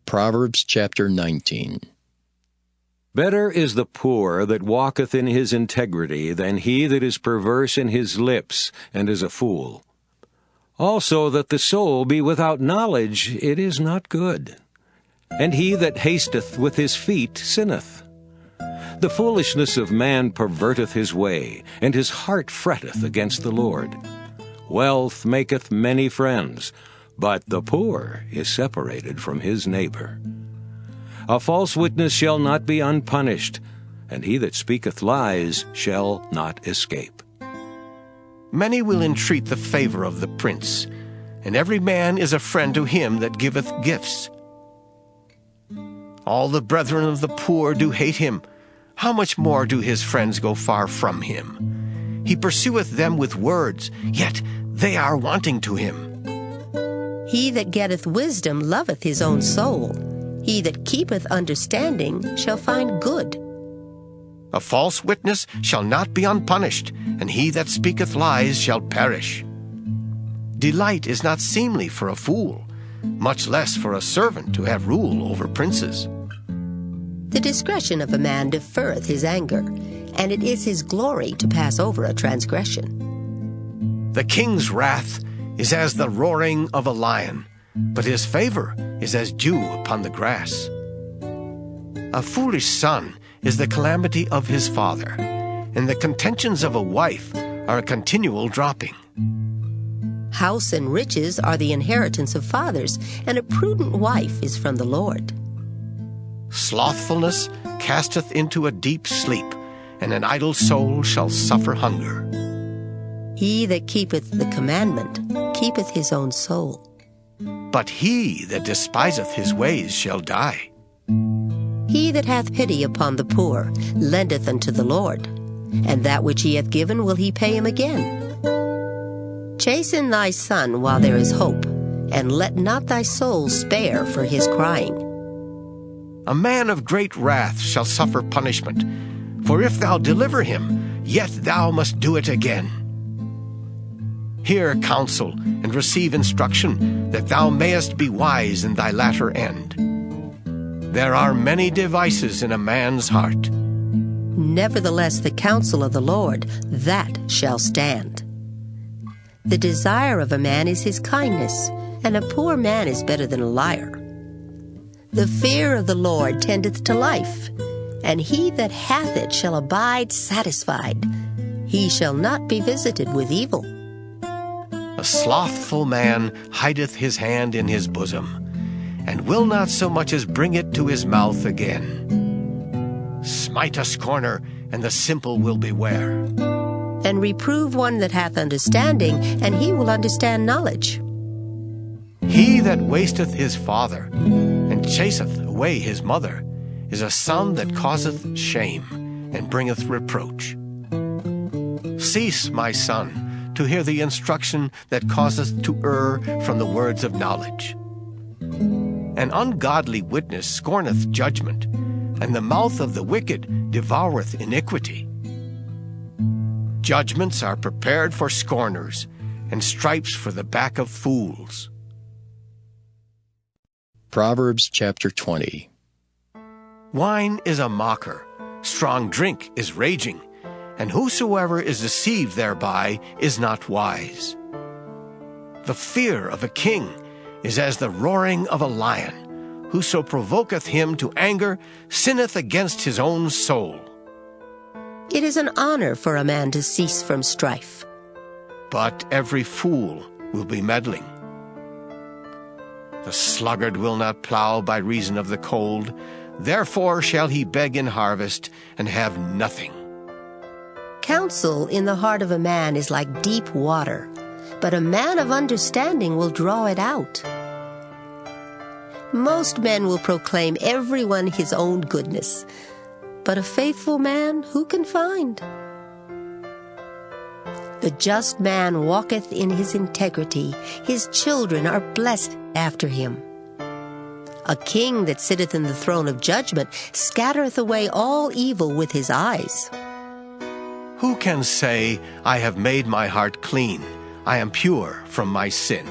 Proverbs chapter 19. Better is the poor that walketh in his integrity than he that is perverse in his lips and is a fool. Also that the soul be without knowledge, it is not good. And he that hasteth with his feet sinneth. The foolishness of man perverteth his way, and his heart fretteth against the Lord. Wealth maketh many friends, but the poor is separated from his neighbor. A false witness shall not be unpunished, and he that speaketh lies shall not escape. Many will entreat the favor of the prince, and every man is a friend to him that giveth gifts. All the brethren of the poor do hate him. How much more do his friends go far from him? He pursueth them with words, yet they are wanting to him. He that getteth wisdom loveth his own soul. He that keepeth understanding shall find good. A false witness shall not be unpunished, and he that speaketh lies shall perish. Delight is not seemly for a fool, much less for a servant to have rule over princes. The discretion of a man deferreth his anger, and it is his glory to pass over a transgression. The king's wrath is as the roaring of a lion, but his favor is as dew upon the grass. A foolish son is the calamity of his father, and the contentions of a wife are a continual dropping. House and riches are the inheritance of fathers, and a prudent wife is from the Lord. Slothfulness casteth into a deep sleep, and an idle soul shall suffer hunger. He that keepeth the commandment keepeth his own soul. But he that despiseth his ways shall die. He that hath pity upon the poor lendeth unto the Lord, and that which he hath given will he pay him again. Chasten thy son while there is hope, and let not thy soul spare for his crying. A man of great wrath shall suffer punishment, for if thou deliver him, yet thou must do it again. Hear counsel, and receive instruction, that thou mayest be wise in thy latter end. There are many devices in a man's heart. Nevertheless the counsel of the Lord, that shall stand. The desire of a man is his kindness, and a poor man is better than a liar. The fear of the Lord tendeth to life, and he that hath it shall abide satisfied. He shall not be visited with evil. A slothful man hideth his hand in his bosom, and will not so much as bring it to his mouth again. Smite a scorner, and the simple will beware. And reprove one that hath understanding, and he will understand knowledge. He that wasteth his father, and chaseth away his mother, is a son that causeth shame, and bringeth reproach. Cease, my son, to hear the instruction that causeth to err from the words of knowledge. An ungodly witness scorneth judgment, and the mouth of the wicked devoureth iniquity. Judgments are prepared for scorners, and stripes for the back of fools. Proverbs chapter 20. Wine is a mocker, strong drink is raging, and whosoever is deceived thereby is not wise. The fear of a king is as the roaring of a lion. Whoso provoketh him to anger sinneth against his own soul. It is an honor for a man to cease from strife. But every fool will be meddling. The sluggard will not plow by reason of the cold, therefore shall he beg in harvest and have nothing. Counsel in the heart of a man is like deep water, but a man of understanding will draw it out. Most men will proclaim everyone his own goodness, but a faithful man who can find? The just man walketh in his integrity, his children are blessed after him. A king that sitteth in the throne of judgment scattereth away all evil with his eyes. Who can say, I have made my heart clean, I am pure from my sin?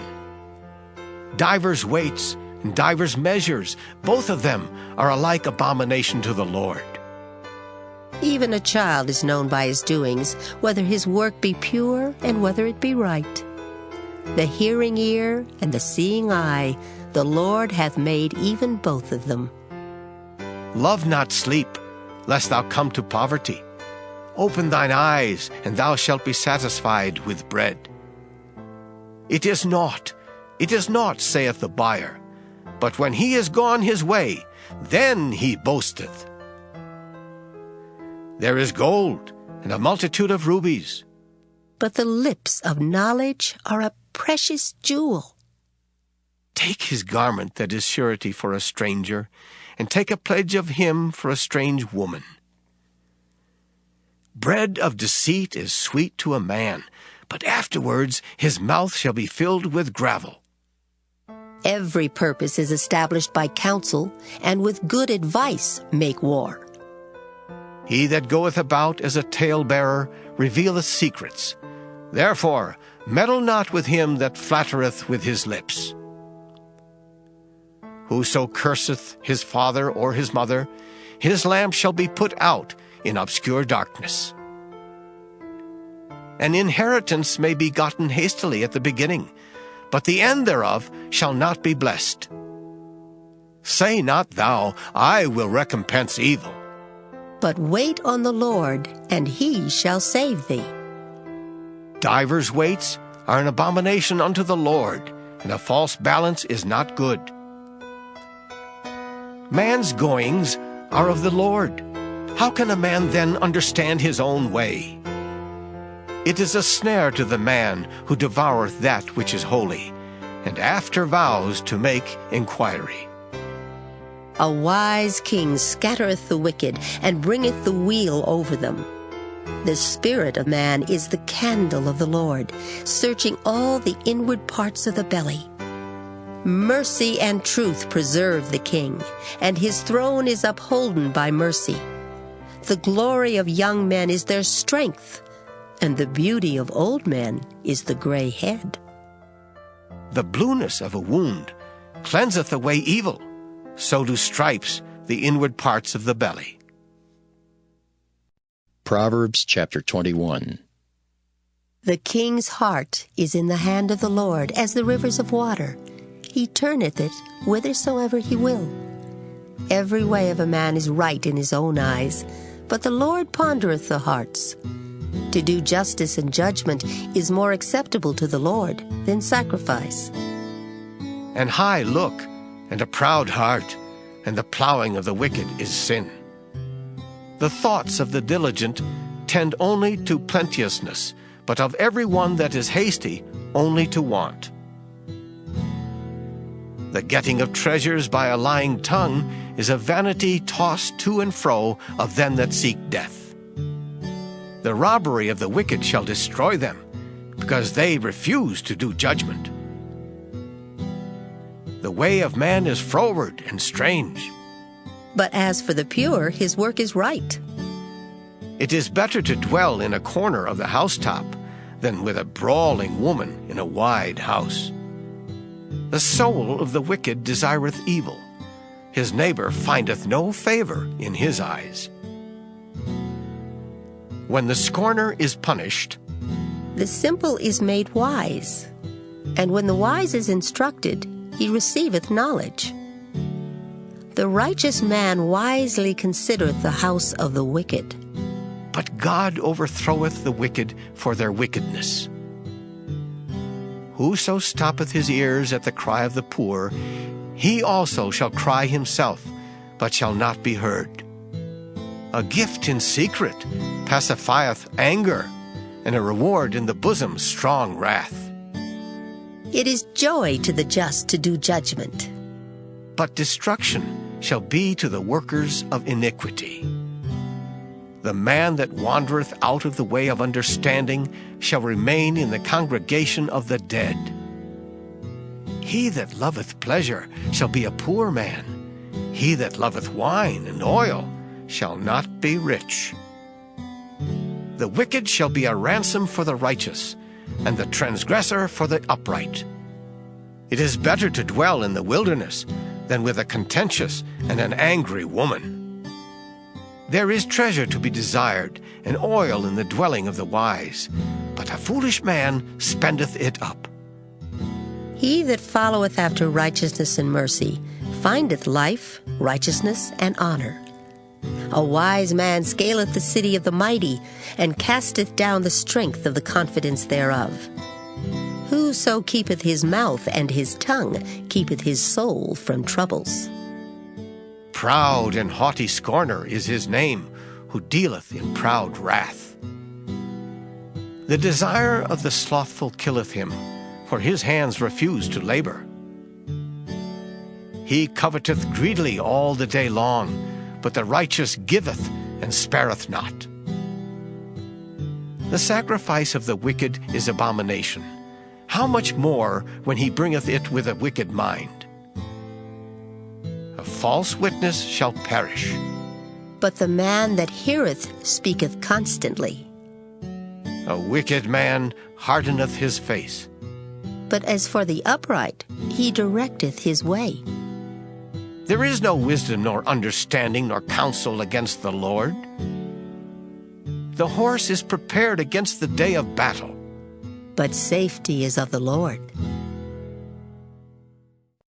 Divers weights and divers measures, both of them are alike abomination to the Lord. Even a child is known by his doings, whether his work be pure and whether it be right. The hearing ear and the seeing eye, the Lord hath made even both of them. Love not sleep, lest thou come to poverty. Open thine eyes, and thou shalt be satisfied with bread. It is naught, saith the buyer, but when he is gone his way, then he boasteth. There is gold, and a multitude of rubies. But the lips of knowledge are a precious jewel. Take his garment that is surety for a stranger, and take a pledge of him for a strange woman. Bread of deceit is sweet to a man, but afterwards his mouth shall be filled with gravel. Every purpose is established by counsel, and with good advice make war. He that goeth about as a talebearer revealeth secrets. Therefore meddle not with him that flattereth with his lips. Whoso curseth his father or his mother, his lamp shall be put out in obscure darkness. An inheritance may be gotten hastily at the beginning, but the end thereof shall not be blessed. Say not thou, I will recompense evil. But wait on the Lord, and he shall save thee. Divers weights are an abomination unto the Lord, and a false balance is not good. Man's goings are of the Lord. How can a man then understand his own way? It is a snare to the man who devoureth that which is holy, and after vows to make inquiry. A wise king scattereth the wicked, and bringeth the wheel over them. The spirit of man is the candle of the Lord, searching all the inward parts of the belly. Mercy and truth preserve the king, and his throne is upholden by mercy. The glory of young men is their strength, and the beauty of old men is the gray head. The blueness of a wound cleanseth away evil, so do stripes the inward parts of the belly. Proverbs chapter 21. The king's heart is in the hand of the Lord as the rivers of water. He turneth it whithersoever he will. Every way of a man is right in his own eyes, but the Lord pondereth the hearts. To do justice and judgment is more acceptable to the Lord than sacrifice. An high look and a proud heart, and the plowing of the wicked is sin. The thoughts of the diligent tend only to plenteousness, but of every one that is hasty only to want. The getting of treasures by a lying tongue is a vanity tossed to and fro of them that seek death. The robbery of the wicked shall destroy them, because they refuse to do judgment. The way of man is froward and strange. But as for the pure, his work is right. It is better to dwell in a corner of the housetop than with a brawling woman in a wide house. The soul of the wicked desireth evil. His neighbor findeth no favor in his eyes. When the scorner is punished, the simple is made wise, and when the wise is instructed, he receiveth knowledge. The righteous man wisely considereth the house of the wicked. But God overthroweth the wicked for their wickedness. Whoso stoppeth his ears at the cry of the poor, he also shall cry himself, but shall not be heard. A gift in secret pacifieth anger, and a reward in the bosom strong wrath. It is joy to the just to do judgment, but destruction shall be to the workers of iniquity. The man that wandereth out of the way of understanding shall remain in the congregation of the dead. He that loveth pleasure shall be a poor man. He that loveth wine and oil shall not be rich. The wicked shall be a ransom for the righteous, and the transgressor for the upright. It is better to dwell in the wilderness than with a contentious and an angry woman. There is treasure to be desired, and oil in the dwelling of the wise, but a foolish man spendeth it up. He that followeth after righteousness and mercy findeth life, righteousness, and honor. A wise man scaleth the city of the mighty, and casteth down the strength of the confidence thereof. Whoso keepeth his mouth and his tongue keepeth his soul from troubles. Proud and haughty scorner is his name, who dealeth in proud wrath. The desire of the slothful killeth him, for his hands refuse to labor. He coveteth greedily all the day long, but the righteous giveth and spareth not. The sacrifice of the wicked is abomination. How much more when he bringeth it with a wicked mind? A false witness shall perish. But the man that heareth speaketh constantly. A wicked man hardeneth his face. But as for the upright, he directeth his way. There is no wisdom nor understanding nor counsel against the Lord. The horse is prepared against the day of battle, But safety is of the Lord.